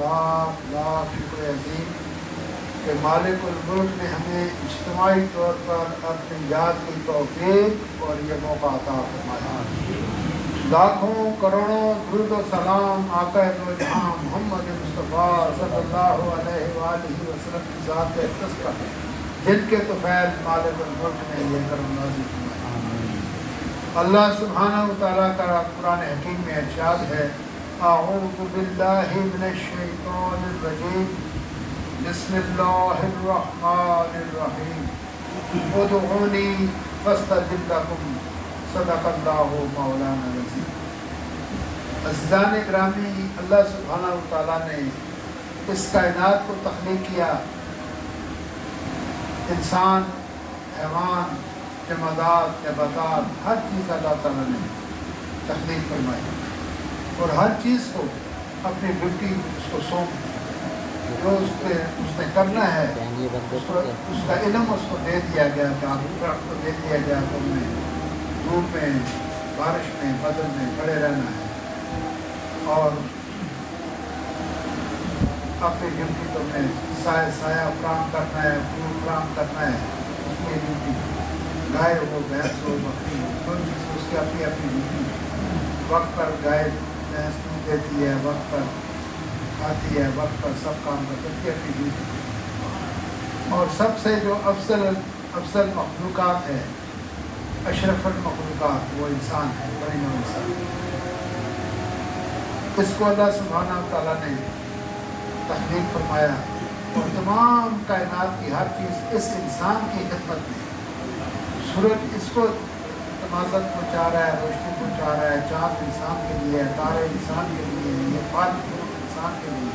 لاکھ لاکھ شکر عظیم کہ مالک الملک نے ہمیں اجتماعی طور پر اپنی یاد کی توفیق اور یہ موقع عطا فرمایا۔ لاکھوں کروڑوں درود و سلام آقا دو جہاں محمد مصطفیٰ صلی اللہ علیہ وآلہ وسلم کی ذات اقدس پر جن کے طفیل مالک الملک نے یہ کرم نازل فرمایا۔ اللہ سبحانہ و تعالیٰ کا قرآن حکیم میں ارشاد ہے، اعوذ باللہ من الشیطان الرجیم، بسم اللہ الرحمن الرحیم، ادعونی فاستجب لکم، صدق اللہ مولانا العظیم۔ عزیزان گرامی، اللہ سبحانہ و تعالیٰ نے اس کائنات کو تخلیق کیا۔ انسان، حیوان، جمادات، نباتات، ہر چیز اللہ تعالیٰ نے تخلیق فرمائی اور ہر چیز کو اپنی ڈیوٹی اس کو سونپ دی۔ جو اس نے کرنا ہے اس کا علم اس کو دے دیا گیا، درخت کو دے دیا گیا، تم نے دھوپ میں، بارش میں، بدل میں کھڑے رہنا ہے اور اپنی ڈیوٹی تم نے سایہ فراہم کرنا ہے، پھول فراہم کرنا ہے، اس کی ڈیوٹی۔ گائے ہو، بھینس ہو، بکری ہو، جو چیز اس کی اپنی اپنی ڈیوٹی۔ وقت پر گائے بھینس دودھ دیتی ہے، وقت پر آتی ہے، وقت پر سب کام کرتی ہے، اپنی ڈیوٹی۔ اور سب سے جو افضل مخلوقات ہے، اشرف المخلوقات، وہ انسان ہے، بنی نوع انسان۔ اس کو اللہ سبحانہ تعالیٰ نے تخلیق فرمایا اور تمام کائنات کی ہر چیز اس انسان کی خدمت میں۔ سورج اس کو تمازت پہنچا رہا ہے، روشنی پہنچا رہا ہے، چاند انسان کے لیے، تارے انسان کے لیے، یہ پھل فروٹ انسان کے لیے،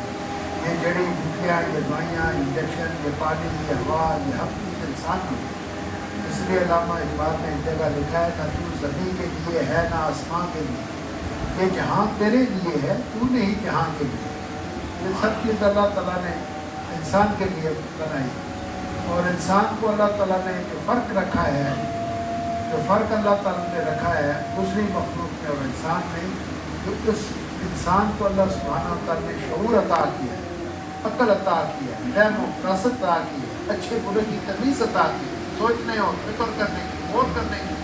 یہ جڑی بوٹیاں، یہ دوائیاں، انجیکشن، یہ پانی، یہ ہوا، یہ ہر چیز انسان کے لیے۔ اس لیے علامہ اقبال نے ایک جگہ لکھا ہے، نہ تو زمین کے لیے ہے نہ آسمان کے لیے، یہ جہاں تیرے لیے ہے، تو نہیں جہاں کے لیے۔ یہ سب چیز اللہ تعالیٰ نے انسان کے لیے بنائی اور انسان کو اللہ تعالیٰ نے جو فرق رکھا ہے، جو فرق اللہ تعالیٰ نے رکھا ہے دوسری مخلوق میں اور انسان میں، جو اس انسان کو اللہ سبحانہ تعالیٰ نے شعور عطا کیا ہے، عقل عطا کیا ہے، فہم و فراست عطا کی ہے، اچھے برے کی تمیز عطا کی ہے، سوچنے اور فکر کرنے کی، غور کرنے کی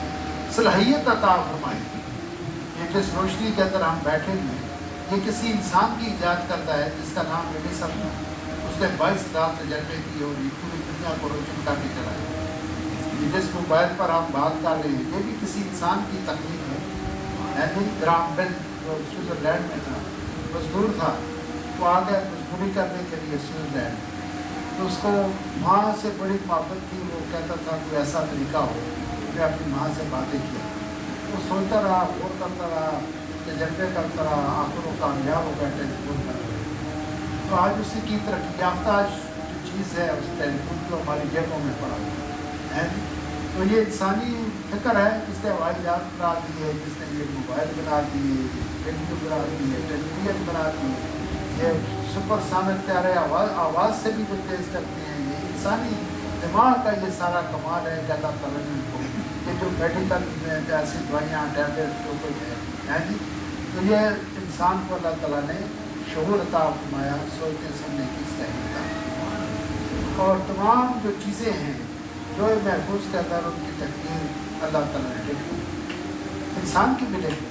صلاحیت عطا فرمائی۔ یہ جس روشنی کے اندر ہم بیٹھے ہوئے ہیں، یہ کسی انسان کی ایجاد کرتا ہے جس کا نام لے نہیں سکتا۔ اس نے 22 سال تجربے کی اور یہ پوری دنیا کو روشن کر کے چلایا۔ یہ جس موبائل پر ہم بات کر رہے ہیں، یہ بھی کسی انسان کی تخلیق ہے۔ گرام بیل جو سوئٹزرلینڈ میں تھا، مزدور تھا، وہ آ گیا مزدوری کرنے کے لیے سوئٹزرلینڈ، تو اس کو ماں سے بڑی محبت تھی۔ وہ کہتا تھا کوئی ایسا طریقہ ہو کہ اپنی ماں سے باتیں کیا۔ وہ سوچتا رہا، غور کرتا رہا، تجربے کرتا رہا، آخر وہ کامیاب ہو گیا ٹیلیفون پر۔ تو آج اسی کی ترقی یافتہ جو چیز ہے، اس ٹیلیفون کو ہماری جیبوں میں پڑا ہے۔ تو یہ انسانی فکر ہے، جس نے ہوائی جہاز بنا دی ہے، جس نے یہ موبائل بنا دی ہے، ریڈیو بنا دی ہے، ٹیلی ویژن بنا دی ہے، یہ سپر سانک پیارے آواز سے بھی جو تیز کرتے ہیں، یہ انسانی دماغ کا یہ سارا کمال ہے کہ اللہ تعالیٰ نے ان کو یہ جو میڈیکل میں ایسی دوائیاں، ٹیبلٹ جو کچھ ہے جی، تو یہ انسان کو اللہ تعالیٰ نے شعور عطا فرمایا، سوچنے سمجھنے کی صلاحیت۔ اور تمام جو چیزیں ہیں جو محفوظ کے اندر، ان کی تقدیر اللہ تعالیٰ نے لکھی، انسان کی بھی لکھی۔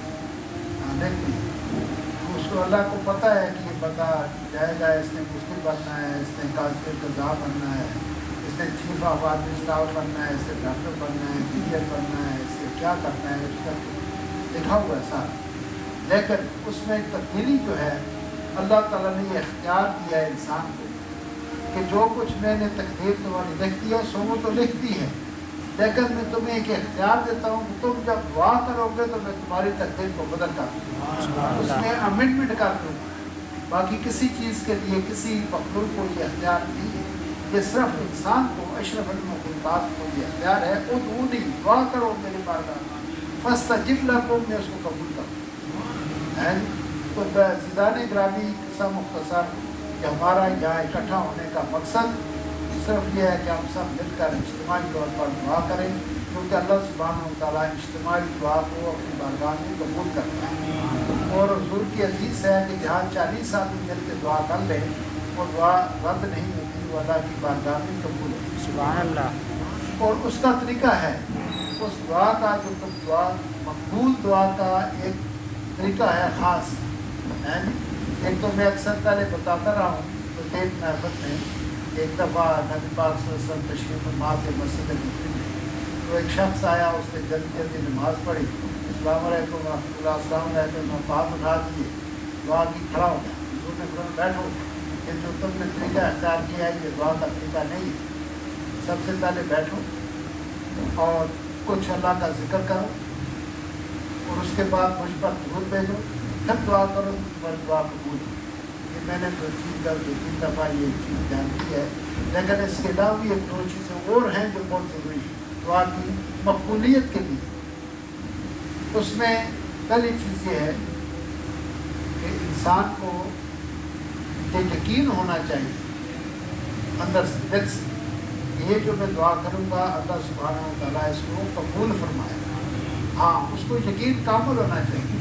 اس کو اللہ کو پتہ ہے کہ یہ بندہ جائے گا، اس نے مشکل بننا ہے، اس نے قاضی قضا بننا ہے، اس نے چیف آف آرمی اسٹاف بننا ہے، اس نے ڈاکٹر بننا ہے، انجینئر بننا ہے، اس نے کیا کرنا ہے، اس کا لکھا ہوا ہے سارا۔ لیکن اس میں تبدیلی جو ہے، اللہ تعالیٰ نے یہ اختیار دیا ہے انسان کو کہ جو کچھ میں نے تقدیر تمہاری لکھتی ہے سو وہ تو لکھتی ہے، لیکن میں تمہیں ایک اختیار دیتا ہوں کہ تم جب دعا کرو گے تو میں تمہاری تقدیر کو بدل کر دوں، اس میں امینڈمنٹ کر دوں۔ باقی کسی چیز کے لیے کسی مخلوق کو یہ اختیار نہیں ہے، یہ صرف انسان کو، اشرف المخلوقات کو یہ اختیار ہے۔ ادعونی، دعا کرو میری بارگاہ میں، فاستجب لکم، میں اس کو قبول کروں۔ تو عزیزان گرامی، قصہ مختصر کہ ہمارا یہاں اکٹھا ہونے کا مقصد صرف یہ ہے کہ ہم سب مل کر اجتماعی طور پر دعا کریں، کیونکہ اللہ سبحانہ و تعالیٰ اجتماعی دعا کو اپنی بارگاہ میں قبول کرتا ہے۔ اور حضور کی حدیث ہے کہ جہاں 40 آدمی مل کے دعا کر لیں اور دعا رد نہیں ہوتی وہ اللہ کی بارگاہ میں قبول ہے. سبحان اللہ. اور اس کا طریقہ ہے, اس دعا کا جو دعا مقبول دعا کا ایک طریقہ ہے خاص. ایک تو میں اکثر پہلے بتاتا رہا ہوں تو ایک محبت میں ایک دفعہ نبی پاک صلی اللہ علیہ وسلم تشریف فرما کے مسجد نبوی میں تو ایک شخص آیا, اس نے جلدی جلدی نماز پڑھی, السلام علیکم و رحمۃ اللہ, السلام علیکم, پاپ اٹھا دیے, دعا کی, کھڑا ہو گیا. حضور نے فرمایا بیٹھو, کہ جو تم نے طریقہ اختیار کیا ہے یہ دعا کا طریقہ نہیں ہے. سب سے پہلے بیٹھو اور کچھ اللہ کا ذکر کرو اور اس کے بعد مجھ پر درود بھیجو, پھر دعا کرو, تمہاری دعا قبول ہو. یہ میں نے 2-3 دفعہ یہ چیز جانتی ہے, لیکن اس کے علاوہ بھی ایک 2 چیزیں اور ہیں جو بہت ضروری ہیں دعا کی مقبولیت کے لیے. اس میں پہلی چیز یہ ہے کہ انسان کو یہ یقین ہونا چاہیے اندر سے, دل سے, یہ جو میں دعا کروں گا اللہ سبحانہ و تعالیٰ اس کو قبول فرمائے. ہاں, اس کو یقین کامل ہونا چاہیے.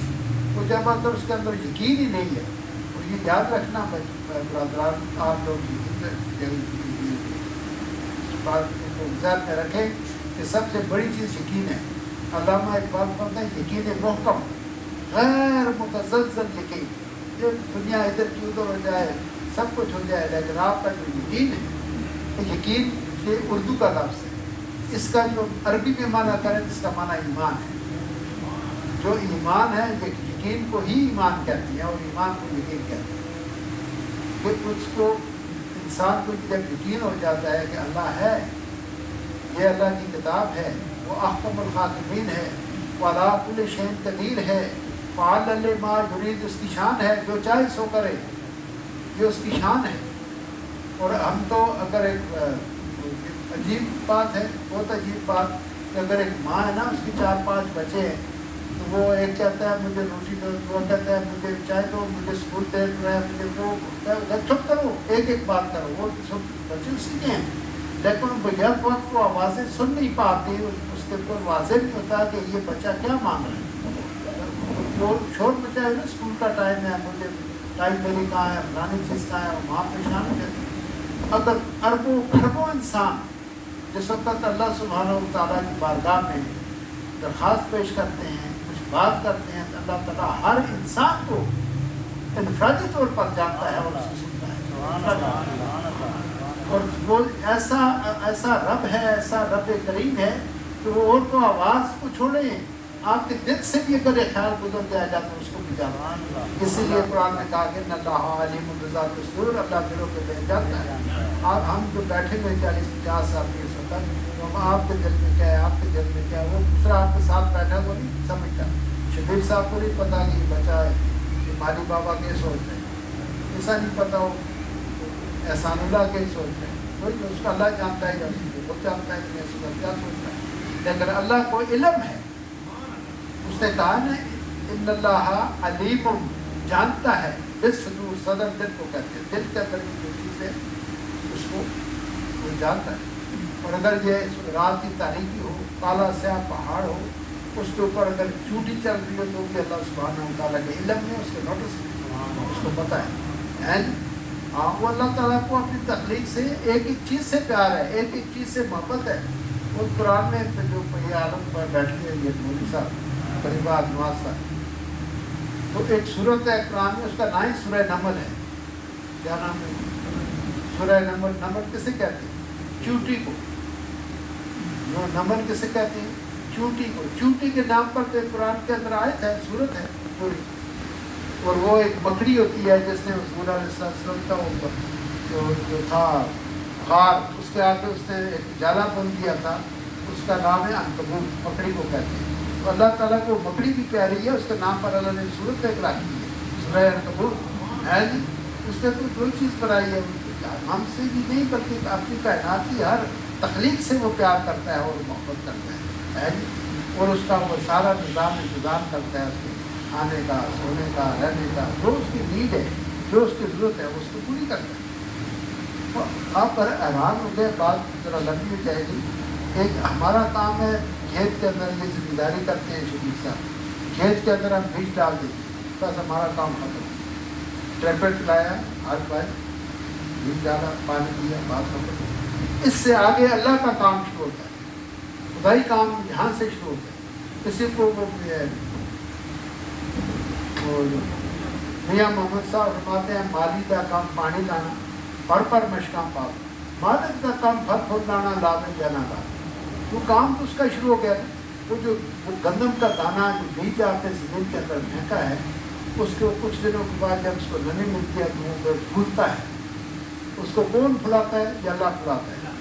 تو جب اگر اس کے اندر یقین ہی نہیں ہے, اور یہ یاد رکھنا برادران, آپ لوگ اس بات کو ذہن میں رکھیں کہ سب سے بڑی چیز یقین ہے. علامہ اقبال فرماتے ہیں یقین محکم غیر متزلزل یقین. جو دنیا ادھر کی ادھر ہو جائے, سب کچھ ہو جائے, لیکن آپ کا جو یقین ہے, یقین یہ اردو کا لفظ ہے, اس کا جو عربی میں معنی کریں اس کا معنی ایمان ہے. جو ایمان ہے یہ یقین کو ہی ایمان کہتے ہیں اور ایمان کو یقین کہتے ہیں. کہ اس کو انسان کو جب یقین ہو جاتا ہے کہ اللہ ہے, یہ اللہ کی کتاب ہے, وہ احکم الخاتمین ہے, وہ علی کل شیء قدیر ہے, فعال ما یرید, اس کی شان ہے جو چاہے سو کرے, یہ اس کی شان ہے. اور ہم تو اگر ایک عجیب بات ہے, بہت عجیب بات, کہ اگر ایک ماں ہے نا, اس کی 4-5 بچے ہیں, تو وہ ایک کہتا ہے مجھے روٹی دو, وہ کہتا ہے مجھے چائے دو, مجھے اسکول دیر رہا ہے, مجھے وہ, چپ کرو, ایک ایک بات کرو. وہ سب بچے اسی کے ہیں, لیکن بیک وقت وہ آوازیں سن نہیں پاتی, اس کے اوپر واضح نہیں ہوتا کہ یہ بچہ کیا مانگ رہا ہے. وہ شور مچا ہے نا, اسکول کا ٹائم ہے, مجھے ٹائم میری کہاں ہے, فلانی چیز کہاں ہے, وہاں پریشان ہو جاتی. اگر اربوں کھربوں انسان جس وقت اللہ سبحانہ و تعالیٰ کی بارگاہ میں درخواست پیش کرتے ہیں, کچھ بات کرتے ہیں, تو اللہ تعالیٰ ہر انسان کو انفرادی طور پر جانتا ہے اور اسے سنتا ہے. اور وہ ایسا رب ہے, ایسا رب کریم ہے کہ وہ اور تو آواز کو چھوڑیں, آپ کے دل سے بھی اگر ایک خیال گزر جائے گا تو اس کو بھی جانتا ہے. اسی لیے قرآن نے کہا کہ اللہ علیم بذات الصدور, اللہ دلوں کے دل جانتا ہے. آپ ہم جو بیٹھے ہوئے 40-50 سال کے وقت, تو آپ کے دل میں کیا ہے, آپ کے دل میں کیا ہے, وہ دوسرا آپ کے ساتھ بیٹھا وہ نہیں سمجھتا. شبیر صاحب کو نہیں پتا کہ بچہ ہے کہ مالی بابا کے سوچ رہے ہیں, ایسا نہیں پتا ہو احسان اللہ کے سوچ رہے ہیں, کوئی اس کا اللہ جانتا ہے, وہ جانتا ہے کہ اس کا کیا سوچتا ہے. لیکن اللہ کو علم ہے, اس نے کہا نا ان اللہ علیم, جانتا ہے, بالصدور, صدر دل کو کہتے ہیں, دل کے اندر کی جو چیز ہے اس کو وہ جانتا ہے. اور اگر یہ رات کی تاریکی ہو, کالا سیاہ پہاڑ ہو, اس کے اوپر اگر چوٹی چل رہی ہو تو بھی اللہ سبحانہ و تعالیٰ کے علم میں, اس کے نوٹس میں, اس کو پتہ ہے. ہاں, وہ اللہ تعالیٰ کو اپنی تخلیق سے ایک ایک چیز سے پیار ہے, ایک ایک چیز سے محبت ہے. وہ قرآن میں جو یہ عالم پر بیٹھی ہے یہ مولوی صاحب قریبا نواز صاحب, تو ایک صورت ہے قرآن میں, اس کا نام ہی سورہ نمل ہے. کیا نام ہے سورہ نمل؟ نمل کسے کہتے ہیں؟ چوٹی کو. جو نمل کسے کہتے ہیں؟ چوٹی کو. چوٹی کے نام پر تو قرآن کے اندر آیت ہے, صورت ہے پوری. اور وہ ایک بکری ہوتی ہے جس نے حضور علیہ السلام کا جو تھا غار, اس کے آگے اس نے ایک جالا بن دیا تھا, اس کا نام ہے عنکبوت, بکری کو کہتے ہیں. تو اللہ تعالیٰ کو بکری بھی پیاری ہے, اس کے نام پر اللہ نے صورت ایک رکھی ہے, سورہ عنکبوت ہے جی. اس نے تو کوئی چیز بنائی ہے, ہم سے بھی نہیں بلکہ اپنی کائنات کی ہر تخلیق سے وہ پیار کرتا ہے اور محبت کرتا ہے جی. اور اس کا وہ سارا نظام انتظام کرتا ہے, اس کے کھانے کا, سونے کا, رہنے کا, جو اس کی نیڈ ہے, جو اس کی ضرورت ہے وہ اس کو پوری کرتا ہے. تو آپ پر حیران ہو گئے, بات ذرا لمبی ہو جائے گی. ایک ہمارا کام ہے کھیت کے اندر, یہ ذمہ داری کرتے ہیں شبیر صاحب, کھیت کے اندر ہم بیج ڈال دیتے ہیں, بس ہمارا کام ختم. ٹریکٹر چلایا, ہاتھ پائے, دھول ڈالا, پانی دیا, بات ختم. اس سے آگے اللہ کا کام شروع ہوتا ہے, خدائی کام یہاں سے شروع ہوتا ہے. کسی کو وہ میاں محمد صاحب فرماتے ہیں مالی کا کام پانی لانا, پر مشکام پاپ, مالک کا کام پھل لانا, لاوے جانا کا. وہ کام تو اس کا شروع ہو گیا تھا. وہ جو گندم کا دانہ جو بیج آپ نے زمین کے اندر پھینکا ہے, اس کو کچھ دنوں کے بعد جب اس کو نمی ملتی ہے تو وہ پھولتا ہے. اس کو کون پھلاتا ہے؟ یا اللہ پھلاتا ہے.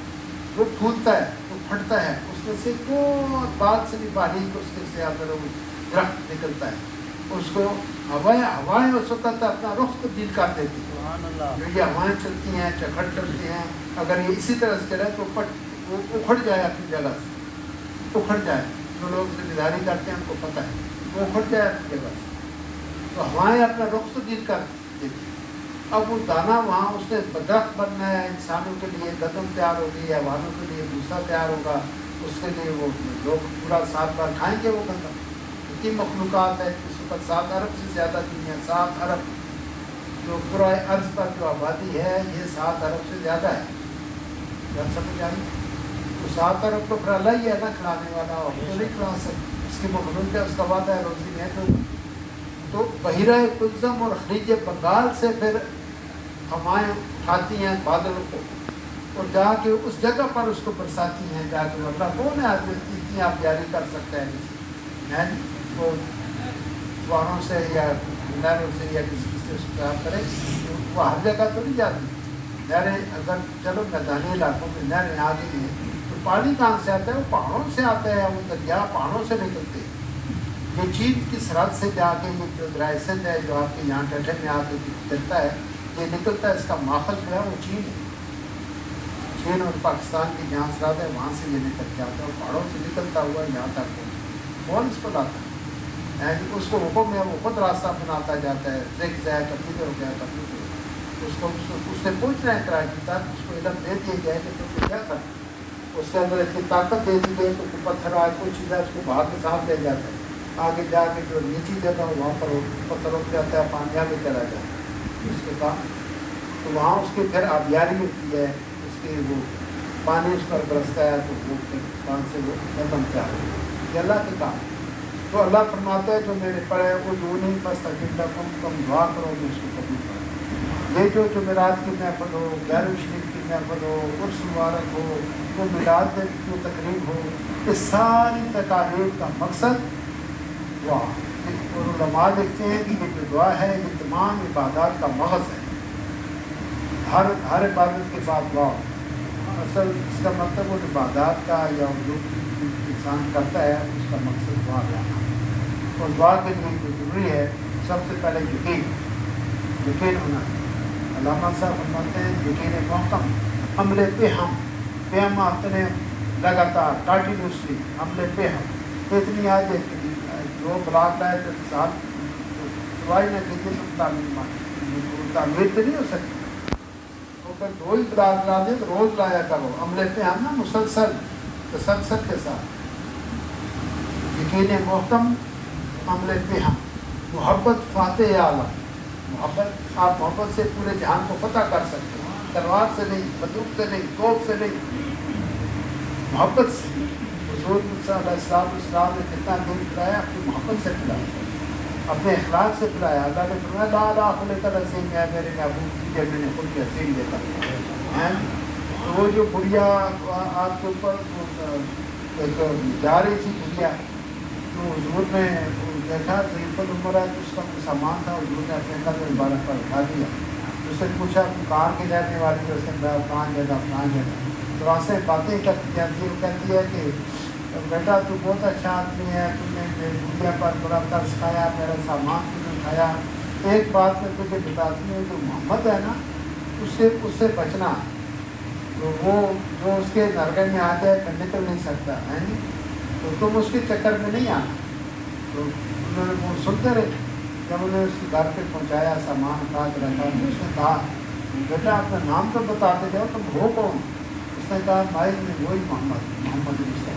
وہ پھولتا ہے, وہ پھٹتا ہے, اس میں سے بہت بات سے بھی باریک اس کے سے اندر وہ درخت نکلتا ہے. اس کو ہوائیں اس وقت اپنا رخ تبدیل کر دیتی ہیں. یہ ہوائیں چلتی ہیں, چکھڑ چلتی ہیں, اگر یہ اسی طرح سے چلے تو وہ اکھڑ جائے اپنی جگہ سے, اکھڑ جائے. جو لوگ ذمہ داری کرتے ہیں ان کو پتہ ہے وہ اکھڑ جائے اپنی جگہ سے. تو ہوائیں اپنا رخ تبدیل کر دیتی ہیں. اب وہ دانہ وہاں اس نے درخت بننا ہے. انسانوں کے لیے گندم تیار ہوگی, حیوانوں کے لیے دوسرا تیار ہوگا. اس کے لیے وہ لوگ پورا 7 بار کھائیں گے وہ گندم. اتنی مخلوقات ہے اس وقت 7 ارب سے زیادہ دنیا, 7 ارب جو پورا عرض پر جو آبادی ہے یہ 7 ارب سے زیادہ ہے. بات سمجھ آئی؟ تو 7 ارب تو پھر اللہ ہی ہے نا کھلانے والا, اور تو نہیں کھلا سکتے. اس کی مخلوق ہے, اس کا وعدہ ہے روزی میں. تو بحیرہ کلزم اور خلیج بنگال سے پھر ہوائیں اٹھاتی ہیں بادلوں کو اور جا کے اس جگہ پر اس کو برساتی ہیں. جا کے اللہ کون ہے آدمی اتنی آپ جاری کر سکتا ہے وہ فواروں سے یا نہروں سے یا کسی سے آپ کرے. وہ ہر جگہ تو نہیں جاتی نہریں. اگر چلو میدانی علاقوں میں نہریں آ گئی ہیں تو پانی کہاں سے آتا ہے؟ وہ پہاڑوں سے آتا ہے. وہ دریا پہاڑوں سے نکلتے ہیں. یہ چین کی سرحد سے جا کے یہ جو دریا سندھ ہے جو آپ کے یہاں ٹھٹھے میں آ کے چلتا ہے, یہ نکلتا ہے. اس کا ماخذ جو ہے وہ چین ہے. چین اور پاکستان کی جہاں سرحد ہے وہاں سے یہ نکل کے آتا ہے, اور پہاڑوں سے نکلتا ہوا یہاں تک کون اس کو لاتا ہے؟ اس کو حکم ہے, وہ خود راستہ بناتا جاتا ہے. دیکھ جائے کبھی ہو گیا کبھی اس سے پوچھ رہے ہیں کراچی تک, اس کو علم دے دیا جائے کہ تم کیا کر. اس کے اندر اتنی طاقت دے دی گئی تو پتھر آج کوئی چیز ہے اس کو باہر کے ساتھ لے جاتا ہے. آگے جا کے جو نیچی جگہ وہاں پر پتھر رک جاتا ہے, پانی آگے چلا جاتا ہے اس کے کام. تو وہاں اس کی پھر آبیاری ہوتی ہے, اس کی وہ پانی اس پر برستا ہے تو وہ پان سے وہ ختم کیا ہے. یہ اللہ کے کام. تو اللہ فرماتا ہے جو میرے پڑھے وہ جو نہیں بس تقریبا تم دعا کرو گے اس کو قبول کرو. یہ جو جمعرات کی محفل ہو, 11ویں شریف کی محفل ہو, عرس مبارک ہو, وہ میلاد کی جو تقریب ہو, اس ساری تقاریب کا مقصد دعا. اور علماء لکھتے ہیں کہ یہ جو دعا ہے یہ تمام عبادات کا مغز ہے. ہر عبادت کے بعد دعا. اصل اس کا مطلب وہ عبادات کا یا جو انسان کرتا ہے اس کا مقصد دعا کرنا. اور دعا کے لیے جو ضروری ہے سب سے پہلے یقین ہونا. علامہ صاحب فرماتے ہیں یقین محکم عمل پہ ہم اپنے لگاتار کنٹینیوسلی عمل پہ ہم اتنی آج جو بلاک لائے تو سال دعائی نہ کیجیے تو تعمیر تو نہیں ہو سکتی. تو پھر 2 ہی بلاک لا دیں تو روز لایا کرو. عمل پہ ہم نا مسلسل تسلسل کے ساتھ. یقین محکم عمل پہ ہم محبت فاتح اعلیٰ. محبت آپ محبت سے پورے جہان کو فتح کر سکتے ہیں, تلوار سے نہیں, بندوق سے نہیں, توپ سے نہیں, محبت سے. حضور صلی اللہ علیہ وسلم نے کتنا دین پلایا, اپنی محبت سے پلایا, اپنے اخلاق سے پلایا. اللہ نے فرمایا لا لا خلق العظیم ہے میرے محبوب کی جب میں نے خود کی عظیم دیکھا. تو وہ جو بڑھیا آپ کے اوپر ایک جا رہی تھی بڑھیا, تو حضور نے دیکھا ضعیف العمر ہے تو اس کا کوئی سامان تھا. حضور نے اپنے قدر مبارک پر اٹھا دیا. اس سے پوچھا کہاں کی رہنے والی ہے, اس نے کہاں جگہ کہاں جگہ. تو وہاں سے باتیں کرتی جاتی ہے. وہ کہتی ہے کہ بیٹا تو بہت اچھا آدمی ہے, تم نے میری دنیا پر بڑا ترس کھایا, میرا سامان تم نے اٹھایا. ایک بات میں تجھے بتاتی ہوں, جو محمد ہے نا اس سے بچنا. تو وہ جو اس کے نرگے میں آ جائے پھر نکل نہیں سکتا ہے نہیں, تو تم اس کے چکر میں نہیں آنا. تو انہوں نے وہ سنتے رہے. جب انہوں نے اس کے گھر پہ پہنچایا, سامان اٹھا کے رکھا, تو اس نے کہا بیٹا اپنا نام تو بتاتے جاؤ, تم ہو کون؟ اس نے کہا بھائی میں وہی محمد مصطفیٰ.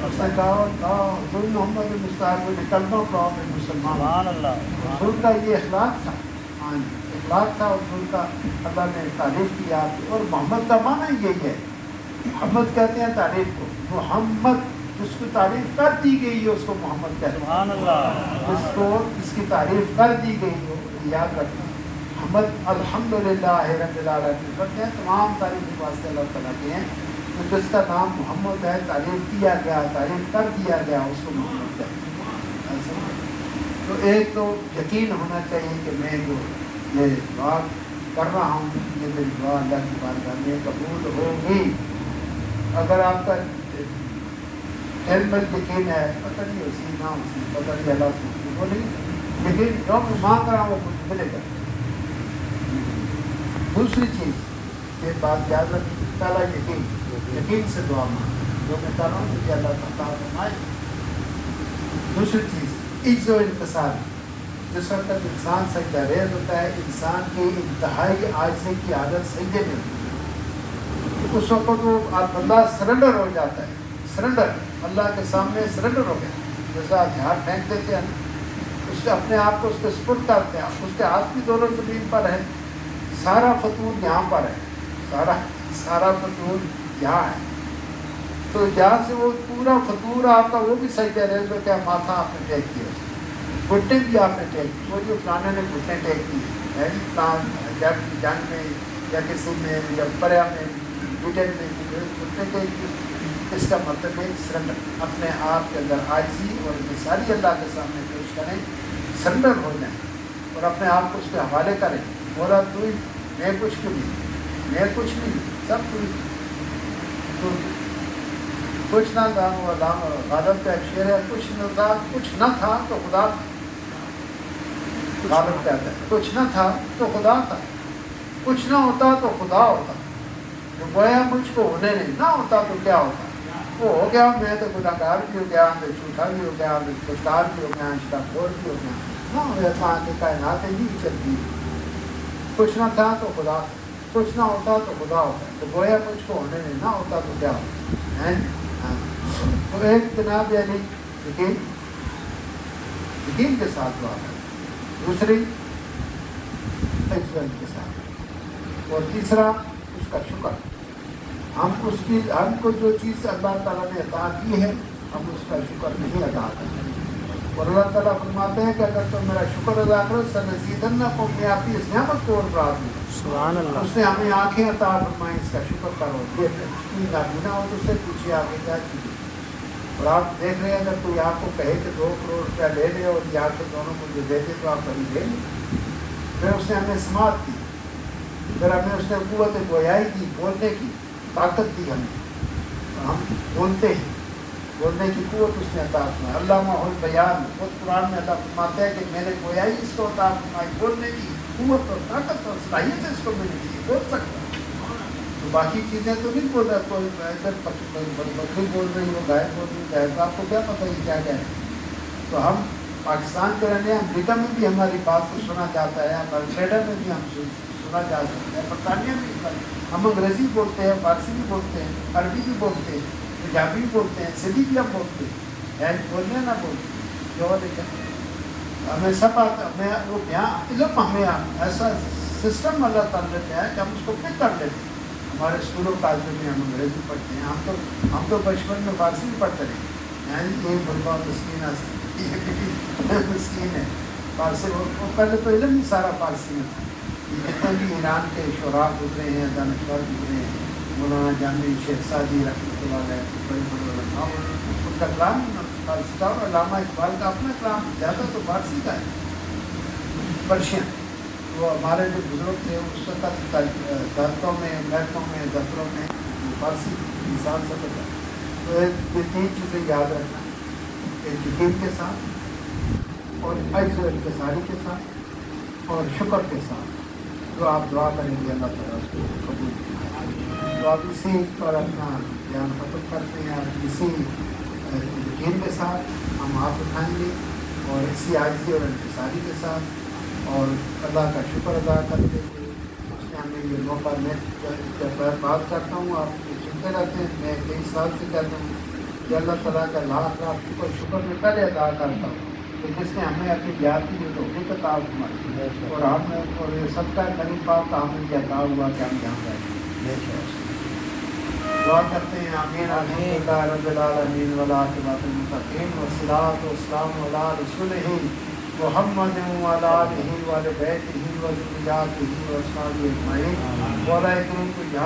اس نے کہا حضور محمد مصطفیٰ کو کلمہ پڑھو, میں مسلمان سبحان اللہ رسول کا یہ اخلاق تھا. ہاں جی اخلاق تھا رسول کا. اللہ نے تعریف کی آپ کی. اور محمد کا معنی یہی ہے. محمد کہتے ہیں تعریف کو. محمد جس کو تعریف کر دی گئی ہے اس کو محمد کہتے ہیں. سبحان اللہ جس کی تعریف کر دی گئی ہو یاد رکھنا. محمد الحمدللہ رب العالمین کرتے ہیں. تمام تعریف واسطے اللہ تعالیٰ کے ہیں. تو جس کا نام محمد ہے تعریف کیا گیا تعریف کر دیا گیا اس کو محمد کہتے ہیں. تو ایک تو یقین ہونا چاہیے کہ میں جو یہ دعا کر رہا ہوں یہ میری دعا اللہ کی بارگاہ میں قبول ہوگی. اگر آپ کا دل میں یقین ہے پتہ نہیں اسی نہ اسی پتہ نہیں اللہ سے وہ نہیں لیکن جو میں مانگ رہا ہوں وہ مجھے ملے گا. دوسری چیز یہ بات یاد رکھیں. پہلا یقین سے دعا مانگ جو میں کر رہا ہوں مجھے اللہ تعالیٰ فرمائے. دوسری چیز عجز و انکسار. جس وقت انسان سجدہ ریز ہوتا ہے انسان کی انتہائی عاجزی کی حالت سجدے میں ہوتی ہے. اس وقت وہ بندہ سرنڈر ہو جاتا ہے. سرنڈر اللہ کے سامنے سرنڈر ہو گیا. جیسا ہتھیار پھینک دیتے ہیں اس کے اپنے آپ کو اس کے سپرد کرتے ہیں. اس کے ہاتھ بھی دونوں زمین پر ہے. سارا فتور یہاں پر ہے. سارا فتور یہاں ہے. تو یہاں سے وہ پورا فتور آپ کا وہ بھی سجدہ ریز ہو گیا. ماتھا آپ نے ٹیک کیا. گھٹنے بھی آپ نے ٹیک کی. وہ جو فلانے نے گھٹنے ٹیک کی جب جنگ میں یا کسی میں یا پریا میں بریٹن میں گھٹنے ٹیک کی. اس کا مطلب ہے سرنڈر. اپنے آپ کے اندر عاجزی اور انکساری اللہ کے سامنے پیش کریں. سرنڈر ہو جائیں اور اپنے آپ کو اس کے حوالے کریں. بولا تو میں کچھ بھی نہیں میں کچھ نہیں سب تو کچھ نہ تھا. وہ غالب کا ایک شعر ہے کچھ نہ تھا کچھ نہ تھا تو خدا تھا. غالب کہتا ہے کچھ نہ تھا تو خدا تھا. کچھ نہ ہوتا تو خدا ہوتا. جو گویا مجھ کو ہونے نہیں نہ ہوتا تو کیا ہوتا. وہ ہو گیا میں تو گناہگار بھی ہو گیا میں جھوٹا بھی ہو گیا میں گفتار بھی ہو گیا شراب خور بھی ہو گیا. نہ ہوتا کہ کائنات نہیں چلتی. کچھ نہ تھا تو خدا تھا. کچھ نہ ہوتا تو خدا ہوتا. تو گویا مجھ کو ہونے نہیں نہ ہوتا تو کیا ہوتا. تو ایک جناب یعنی یقین کے ساتھ دعا ہے. دوسری کے ساتھ. اور تیسرا اس کا شکر. ہم کو جو چیز اللہ تعالیٰ نے عطا کی ہے ہم اس کا شکر نہیں ادا کرتے. اور اللہ تعالیٰ فرماتے ہیں کہ اگر تم میرا شکر ادا کرو سنزیدنکم میں آپ کی اس نعمت کو اور بڑھا دوں. سبحان اللہ. اس نے ہمیں آنکھیں عطا فرمائیں اس کا شکر کرو. یہ نابینا ہو تو اس سے پوچھیے آگے کیا چیز. اور آپ دیکھ رہے ہیں اگر کوئی آپ کو کہے کہ 2 کروڑ روپیہ لے لے اور یہ آپ کے دونوں کو جو دے دے تو آپ کبھی لے لیں. پھر اس نے ہمیں سماعت دی. پھر ہمیں اس نے قوت گویائی دی بولنے کی طاقت دی ہمیں. ہم بولتے ہیں بولنے کی قوت اس نے عطا فرمائی. علامہ البیان خود قرآن میں اللہ فرماتا ہے کہ میرے گویائی اس کو عطا فرمائی. بولنے کی قوت اور طاقت اور صلاحیت اس کو ملی ہے بول سکتا. تو باقی چیزیں تو نہیں بول رہا. کوئی ادھر بکری بول رہی ہو گائے بول رہی ہے تو آپ کو کیا پتہ یہ کیا ہے. تو ہم پاکستان کے رہنے امریکہ میں بھی ہماری بات کو سنا جاتا ہے. کینیڈا میں بھی ہم سنا جا سکتا ہے. برطانیہ میں ہم انگریزی بولتے ہیں فارسی بھی بولتے ہیں عربی بھی بولتے ہیں پنجابی بھی بولتے ہیں سندھی بھی ہم بولتے ہیں. بولنے نہ بولتے جو ہمیں سب آتا. ہمیں وہ یہاں علم ہمیں ایسا سسٹم اللہ تعالیٰ نے دیا ہے کہ ہم اس کو پک کر لیتے ہیں. ہمارے اسکولوں کالجوں میں ہم انگریزی پڑھتے ہیں. ہم تو بچپن میں فارسی بھی پڑھتے رہے. یہ بلبا مسکین مسکین ہے فارسی. وہ پہلے تو علم ہی سارا فارسی میں تھا. جتنے بھی ایران کے شعراء گزرے ہیں دانشور گزرے ہیں مولانا جامی شیخ سعدی رحمۃ اللہ علیہ بڑے بڑے علماء ان کا کلام فارسی کا. اور علامہ اقبال کا اپنا کلام زیادہ تو فارسی کا ہے. پرشین وہ ہمارے جو بزرگ تھے اس وقت دفتروں میں محکموں میں دفتروں میں فارسی انسان سے پڑھا. تو یہ 3 چیزیں یاد رکھنا. ایک یقین کے ساتھ اور عجز و انکساری کے ساتھ اور شکر کے ساتھ جو آپ دعا کریں گے اللہ تعالیٰ اس کو قبول کریں. تو آپ اسی پر اپنا بیان ختم کرتے ہیں. اسی یقین کے ساتھ ہم ہاتھ اٹھائیں گے اور اسی عاجزی اور انکساری کے ساتھ اور اللہ کا شکر ادا کرتے ہوئے اس نے ہمیں یہ موقع. میں جب بات کرتا ہوں آپ سنتے رہتے ہیں. میں کئی سال سے کہتا ہوں کہ اللہ تعالیٰ کا لاکھ لاکھ شکر میں پہلے ادا کرتا ہوں کہ جس نے ہمیں اپنی یاد کی جو توفیق عطا فرمائی اور ہم اور یہ صدقہ کریم پاک کا ہمیں یہ عطا ہوا کہ ہم یہاں رہیں۔ دعا کرتے ہیں آمین الحمدللہ رب العالمین والعاقبۃ للمتقین والصلاۃ والسلام علی رسولہ محمد وعلی آلہ وعلی بیتہ وذریاتہ واصحابہ اجمعین۔ مولا کریم کو یہاں